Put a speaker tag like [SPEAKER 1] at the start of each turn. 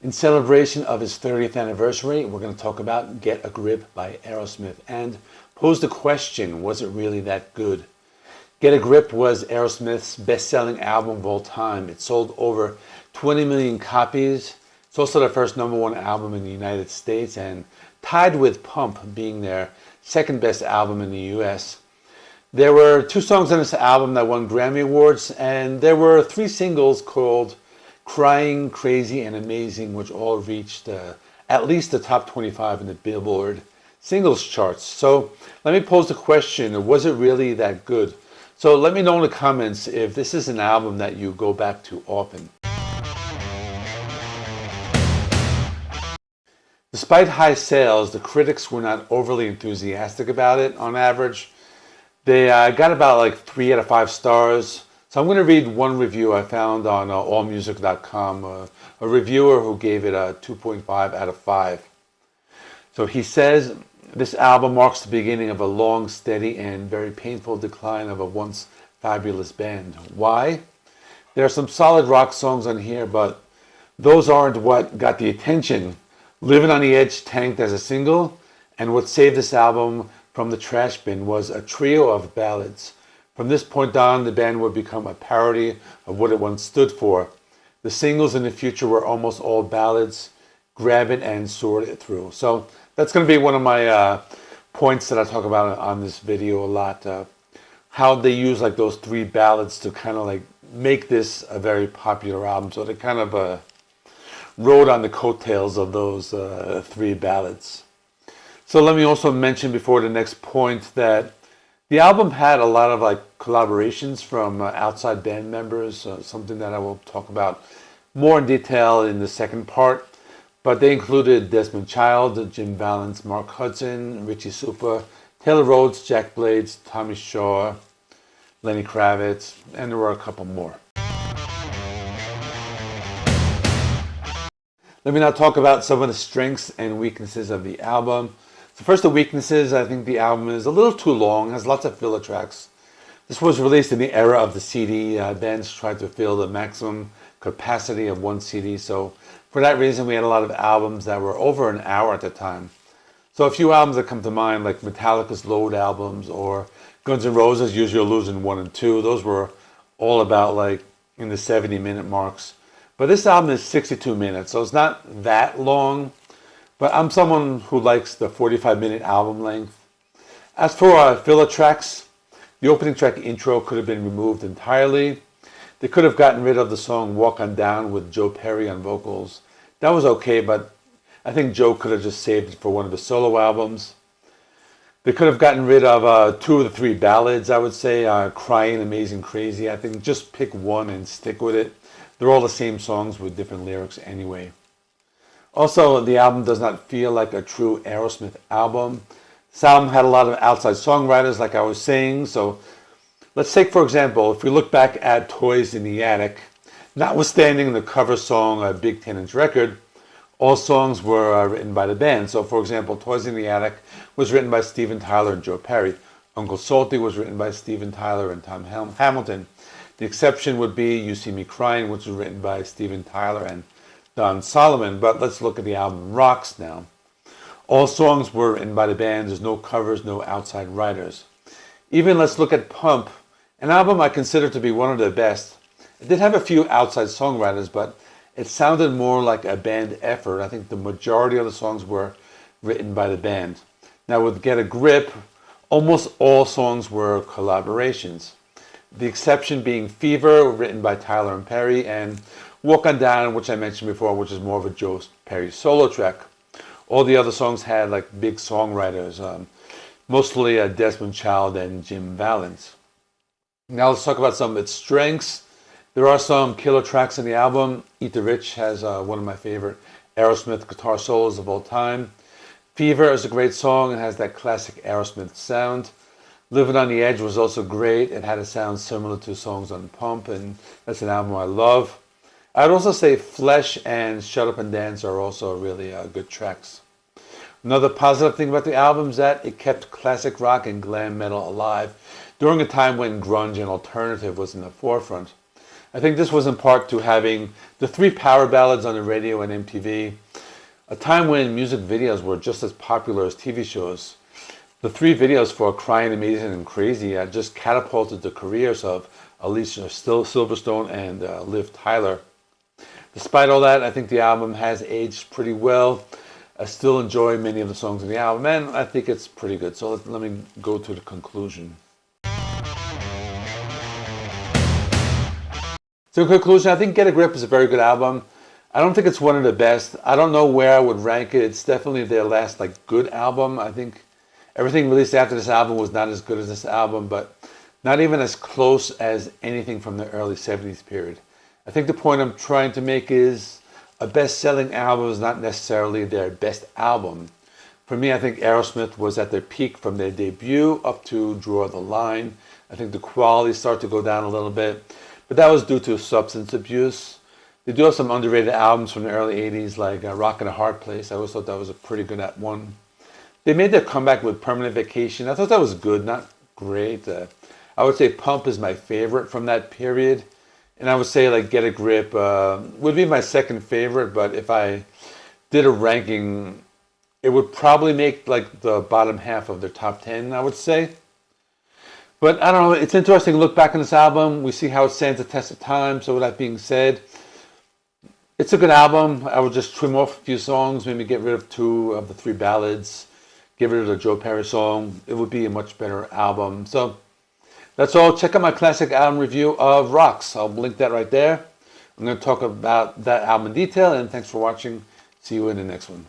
[SPEAKER 1] In celebration of his 30th anniversary, we're going to talk about Get a Grip by Aerosmith and pose the question, was it really that good? Get a Grip was Aerosmith's best-selling album of all time. It sold over 20 million copies. It's also their first #1 album in the United States and tied with Pump being their second best album in the US. There were 2 songs on this album that won Grammy Awards, and there were 3 singles called Crying, Crazy, and Amazing, which all reached at least the top 25 in the Billboard singles charts. So let me pose the question, was it really that good? So let me know in the comments if this is an album that you go back to often. Despite high sales, the critics were not overly enthusiastic about it on average. They got about like 3 out of 5 stars. So I'm going to read one review I found on allmusic.com, a reviewer who gave it a 2.5 out of 5. So he says, this album marks the beginning of a long, steady, and very painful decline of a once fabulous band. Why? There are some solid rock songs on here, but those aren't what got the attention. Living on the Edge tanked as a single, and what saved this album from the trash bin was a trio of ballads. From this point on, the band would become a parody of what it once stood for. The singles in the future were almost all ballads. Grab it and sort it through. So that's going to be one of my points that I talk about on this video a lot. How they use like those 3 ballads to kind of like make this a very popular album. So they kind of rode on the coattails of those 3 ballads. So let me also mention before the next point that the album had a lot of like collaborations from outside band members, something that I will talk about more in detail in the second part. But they included Desmond Child, Jim Vallance, Mark Hudson, Richie Supa, Taylor Rhodes, Jack Blades, Tommy Shaw, Lenny Kravitz, and there were a couple more. Let me now talk about some of the strengths and weaknesses of the album. So first, the weaknesses. I think the album is a little too long, has lots of filler tracks. This was released in the era of the CD. Bands tried to fill the maximum capacity of one CD. So for that reason, we had a lot of albums that were over an hour at the time. So a few albums that come to mind, like Metallica's Load albums or Guns N' Roses' Use Your Illusion 1 and 2. Those were all about like in the 70-minute marks. But this album is 62 minutes, so it's not that long. But I'm someone who likes the 45-minute album length. As for filler tracks, the opening track intro could have been removed entirely. They could have gotten rid of the song Walk On Down with Joe Perry on vocals. That was okay, but I think Joe could have just saved it for one of his solo albums. They could have gotten rid of 2 of the 3 ballads, I would say, Crying, Amazing, Crazy. I think just pick one and stick with it. They're all the same songs with different lyrics anyway. Also, the album does not feel like a true Aerosmith album. This album had a lot of outside songwriters, like I was saying. So let's take, for example, if we look back at Toys in the Attic, notwithstanding the cover song, a big 10-inch record, all songs were written by the band. So, for example, Toys in the Attic was written by Steven Tyler and Joe Perry. Uncle Salty was written by Steven Tyler and Tom Hamilton. The exception would be You See Me Crying, which was written by Steven Tyler and Don Solomon. But let's look at the album Rocks now. All songs were written by the band. There's no covers, no outside writers. Even let's look at Pump, an album I consider to be one of the best. It did have a few outside songwriters, but it sounded more like a band effort. I think the majority of the songs were written by the band. Now with Get a Grip, almost all songs were collaborations. The exception being Fever, written by Tyler and Perry, and Walk On Down, which I mentioned before, which is more of a Joe Perry solo track. All the other songs had like big songwriters, mostly Desmond Child and Jim Vallance. Now let's talk about some of its strengths. There are some killer tracks in the album. Eat the Rich has one of my favorite Aerosmith guitar solos of all time. Fever is a great song and has that classic Aerosmith sound. Living on the Edge was also great. It had a sound similar to songs on Pump, and that's an album I love. I'd also say Flesh and Shut Up and Dance are also really good tracks. Another positive thing about the album is that it kept classic rock and glam metal alive during a time when grunge and alternative was in the forefront. I think this was in part to having the 3 power ballads on the radio and MTV, a time when music videos were just as popular as TV shows. The 3 videos for Crying, Amazing, and Crazy just catapulted the careers of Alicia Silverstone and Liv Tyler. Despite all that, I think the album has aged pretty well. I still enjoy many of the songs in the album, and I think it's pretty good. So let me go to the conclusion. So in conclusion, I think Get a Grip is a very good album. I don't think it's one of the best. I don't know where I would rank it. It's definitely their last good album. I think everything released after this album was not as good as this album, but not even as close as anything from the early 70s period. I think the point I'm trying to make is a best-selling album is not necessarily their best album. For me, I think Aerosmith was at their peak from their debut up to Draw the Line. I think the quality started to go down a little bit, but that was due to substance abuse. They do have some underrated albums from the early 80s like Rockin' a Hard Place. I always thought that was a pretty good one. They made their comeback with Permanent Vacation. I thought that was good, not great. I would say Pump is my favorite from that period. And I would say Get a Grip would be my second favorite, but if I did a ranking, it would probably make the bottom half of their top 10, I would say. But I don't know, it's interesting to look back on this album. We see how it stands the test of time. So with that being said, it's a good album. I would just trim off a few songs, maybe get rid of 2 of the 3 ballads, get rid of the Joe Perry song. It would be a much better album. So that's all. Check out my classic album review of Rocks. I'll link that right there. I'm going to talk about that album in detail, and thanks for watching. See you in the next one.